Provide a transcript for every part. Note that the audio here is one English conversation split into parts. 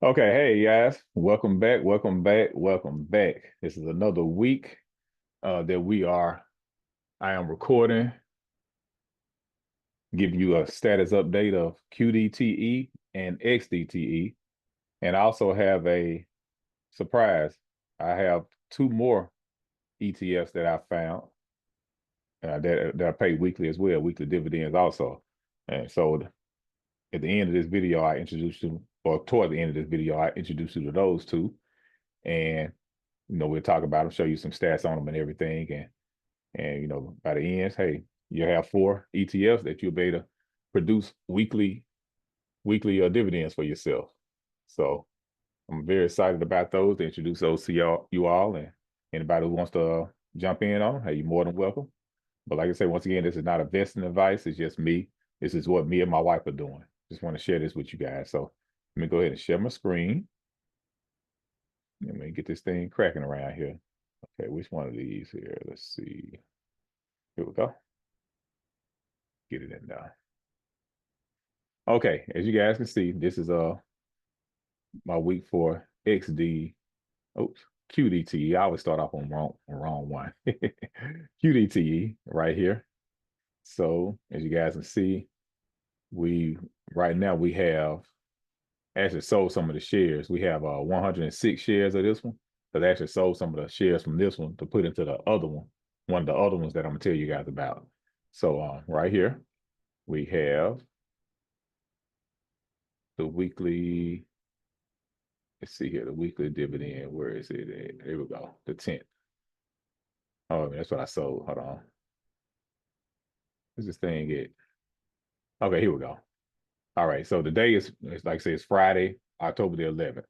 Okay, hey guys, welcome back, welcome back, welcome back. This is another week that I am recording, giving you a status update of QDTE and XDTE, and I also have a surprise. I have two more ETFs that I found that are paid weekly as well, weekly dividends also. And so at the end of this video, I introduced you, or toward the end of this video, I introduced you to those two. And we'll talk about them, show you some stats on them and everything. And by the end, hey, you have four ETFs that you'll be able to produce weekly dividends for yourself. So I'm very excited about those to introduce those to you all, and anybody who wants to jump in on them, hey, you're more than welcome. But like I say, once again, this is not investing advice. It's just me. This is what me and my wife are doing. Just want to share this with you guys. So let me go ahead and share my screen. Let me get this thing cracking around here. Okay, which one of these here? Let's see. Here we go. Get it in there. Okay, as you guys can see, this is my week for QDTE. I always start off on wrong one. QDTE right here. So as you guys can see, right now we have actually sold some of the shares. We have 106 shares of this one. So they actually sold some of the shares from this one to put into the other one of the other ones that I'm gonna tell you guys about. So right here we have the weekly. Let's see here, the weekly dividend. Where is it? Here we go, the 10th. Oh, that's what I sold. Hold on. What's this thing at? Okay, here we go. All right, so the day is, it's like I say, it's Friday, October the 11th,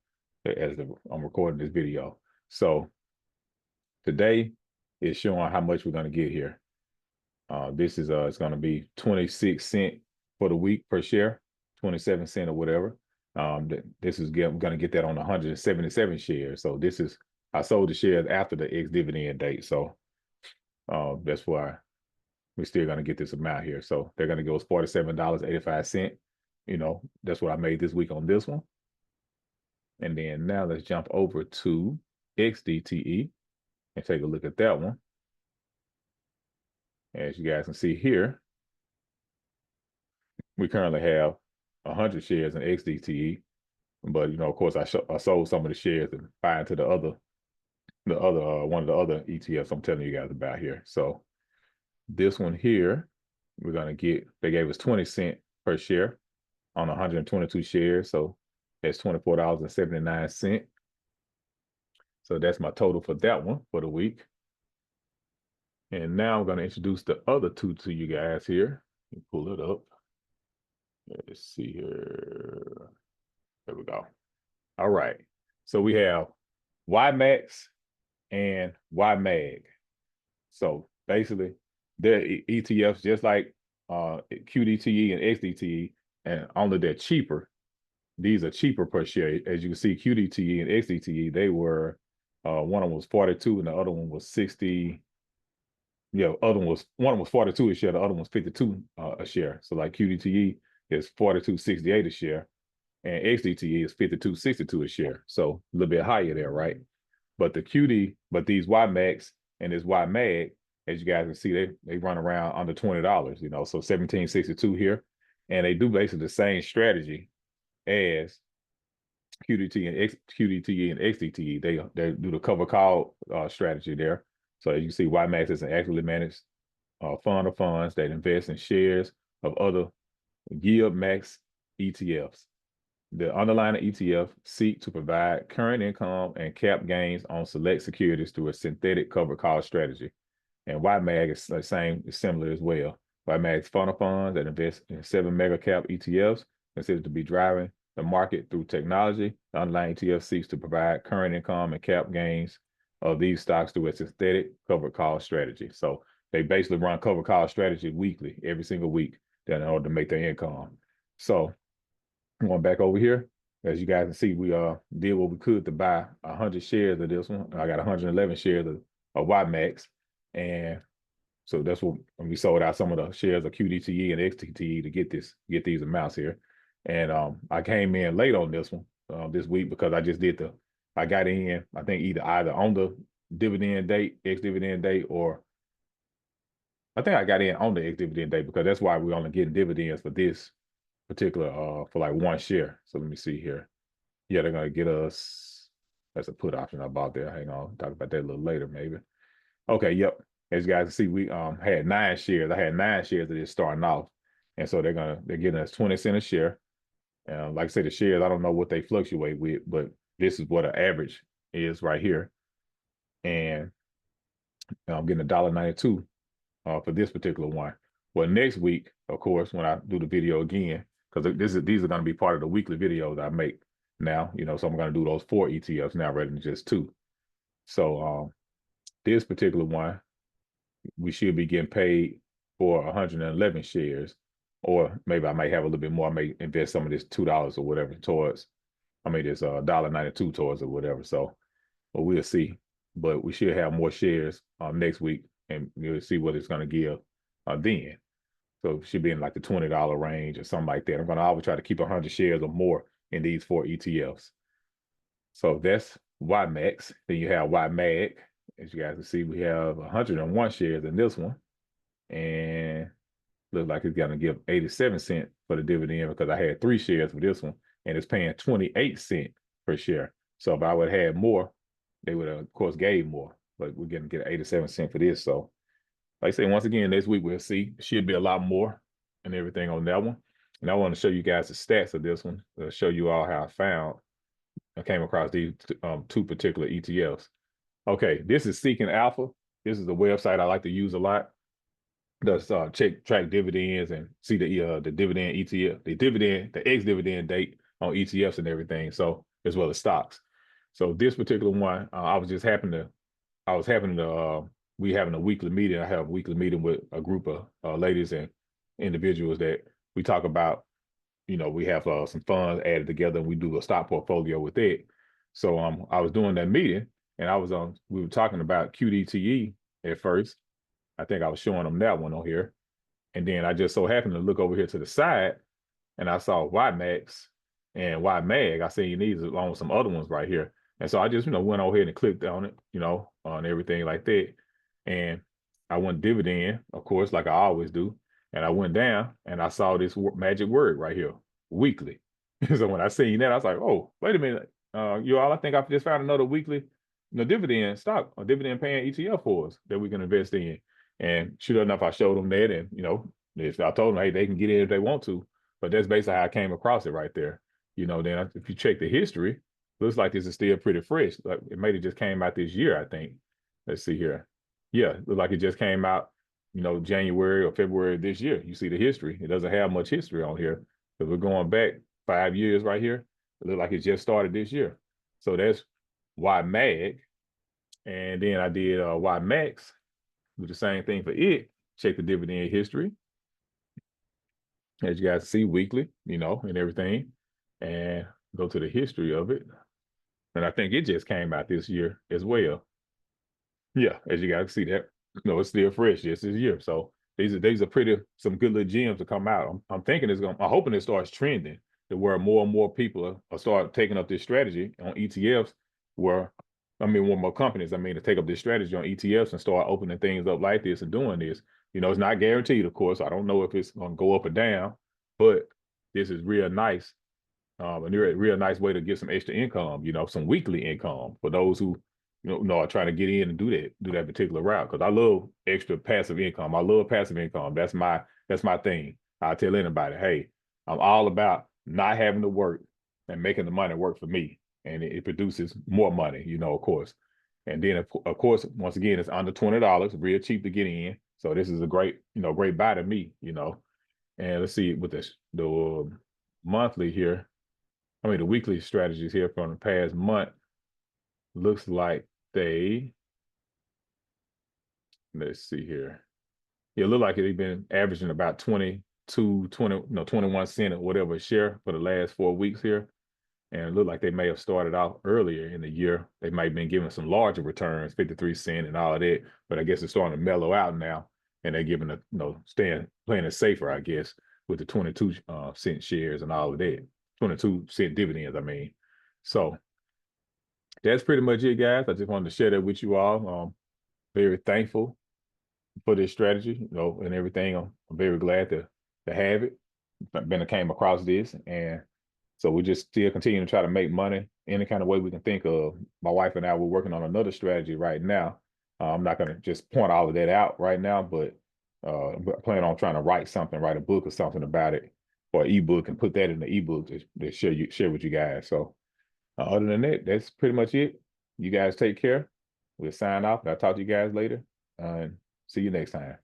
I'm recording this video. So today is showing how much we're going to get here. This is it's going to be 26 cents for the week per share, 27 cents or whatever. This is going to get that on 177 shares. So I sold the shares after the ex-dividend date. So that's why we're still going to get this amount here. So they're going to go as $47.85. That's what I made this week on this one. And then now let's jump over to XDTE and take a look at that one. As you guys can see here, we currently have 100 shares in XDTE, but of course, I sold some of the shares and buy into the other one of the other ETFs I'm telling you guys about here. So this one here, we're gonna get. They gave us 20 cents per share on 122 shares, so that's $24.79. So that's my total for that one for the week. And now I'm gonna introduce the other two to you guys here. Let me pull it up. Let's see here. There we go. All right. So we have YMAX and YMAG. So basically, they're ETFs just like QDTE and XDTE, and only they're cheaper. These are cheaper per share. As you can see, QDTE and XDTE, they were one of them was 42 and the other one was 60. Yeah, one of them was 42 a share, the other one was 52 a share. So like QDTE is 42.68 a share, and XDTE is 52.62 a share. So a little bit higher there, right? But these YMAX and this YMAG, as you guys can see, they run around under $20, so 17.62 here. And they do basically the same strategy as QDTE and XDTE. They do the cover call strategy there. So as you see, YMAX is an actively managed fund of funds that invest in shares of other yield max ETFs. The underlying ETF seek to provide current income and cap gains on select securities through a synthetic covered call strategy. And YMAG is the same, is similar as well. YMAG's fund of funds that invest in 7 mega cap ETFs considered to be driving the market through technology. The underlying ETF seeks to provide current income and cap gains of these stocks through a synthetic covered call strategy. So they basically run covered call strategy weekly, every single week, in order to make their income. So going back over here, as you guys can see, we did what we could to buy 100 shares of this one. I got 111 shares of YMAX, and so that's what we sold out some of the shares of QDTE and XDTE to get these amounts here. And I came in late on this one, this week because I just did I got in, I think either on the dividend date, ex-dividend date, or I think I got in on the ex-dividend date because that's why we're only getting dividends for this particular, for like one share. So let me see here. Yeah, they're going to get us, that's a put option I bought there. Hang on, talk about that a little later maybe. Okay, yep. As you guys can see, we had 9 shares. I had 9 shares that is starting off. And so they're getting us 20 cents a share. Like I said, the shares, I don't know what they fluctuate with, but this is what an average is right here. And I'm getting $1.92 for this particular one. Well, next week, of course, when I do the video again, because these are going to be part of the weekly videos I make now, so I'm going to do those 4 ETFs now rather than just 2. So this particular one, we should be getting paid for 111 shares, or maybe I might have a little bit more. I may invest some of this $2 or whatever towards, this $1.92 towards it, whatever. So, but we'll see. But we should have more shares next week, and you'll see what it's going to give then. So it should be in like the $20 range or something like that. I'm going to always try to keep 100 shares or more in these 4 ETFs. So that's YMAX. Then you have YMAG. As you guys can see, we have 101 shares in this one. And looks like it's going to give 87 cents for the dividend because I had 3 shares for this one. And it's paying 28 cents per share. So if I would have had more, they would have, of course, gave more. But we're going to get 87 cents for this. So like I say, once again, next week we'll see. Should be a lot more and everything on that one. And I want to show you guys the stats of this one. To show you all how I came across these 2 particular ETFs. Okay, this is Seeking Alpha. This is a website I like to use a lot. Does track dividends and see the dividend ETF, the ex-dividend date on ETFs and everything. So as well as stocks. So this particular one, we having a weekly meeting. I have a weekly meeting with a group of ladies and individuals that we talk about. We have some funds added together and we do a stock portfolio with it. So I was doing that meeting and we were talking about QDTE at first. I think I was showing them that one on here. And then I just so happened to look over here to the side and I saw YMAX and YMAG. I seen these along with some other ones right here. And so I just, went over here and clicked on it, on everything like that. And I went dividend, of course, like I always do. And I went down and I saw this magic word right here, weekly. So when I seen that, I was like, oh, wait a minute. You all, I think I just found another weekly dividend stock or dividend paying ETF for us that we can invest in. And sure enough, I showed them that. And, if I told them, hey, they can get in if they want to. But that's basically how I came across it right there. Then if you check the history, looks like this is still pretty fresh. Like it may have just came out this year, I think. Let's see here. Yeah, looks like it just came out, January or February of this year. You see the history. It doesn't have much history on here. If we're going back 5 years right here, it looks like it just started this year. So that's YMAG. And then I did YMAX, do the same thing for it. Check the dividend history. As you guys see, weekly, and everything. And go to the history of it. And I think it just came out this year as well. Yeah, as you guys see that, it's still fresh just this year. So these are some good little gems to come out. I'm thinking I'm hoping it starts trending to where more and more people are start taking up this strategy on ETFs more companies, to take up this strategy on ETFs and start opening things up like this and doing this. It's not guaranteed, of course. I don't know if it's going to go up or down, but this is real nice. A real nice way to get some extra income, some weekly income for those who, are trying to get in and do that particular route. Because I love extra passive income. I love passive income. That's my thing. I tell anybody, hey, I'm all about not having to work and making the money work for me. And it produces more money, of course. And then, of course, once again, it's under $20, real cheap to get in. So this is a great buy to me, And let's see with the monthly here. The weekly strategies here from the past month looks like let's see here. It look like they've been averaging about 21 cents or whatever a share for the last 4 weeks here. And it looked like they may have started off earlier in the year. They might have been giving some larger returns, 53 cents and all of that. But I guess it's starting to mellow out now. And they're giving playing it safer, I guess, with the 22 cent shares and all of that. 22 cent dividends, So that's pretty much it, guys. I just wanted to share that with you all. Very thankful for this strategy, and everything. I'm very glad to have it. Been came across this, and so we just still continue to try to make money any kind of way we can think of. My wife and I, we're working on another strategy right now. I'm not going to just point all of that out right now, but I plan on trying to write a book or something about it, or an ebook, and put that in the ebook to share with you guys. So other than that, that's pretty much it. You guys take care. We'll sign off. I'll talk to you guys later, and see you next time.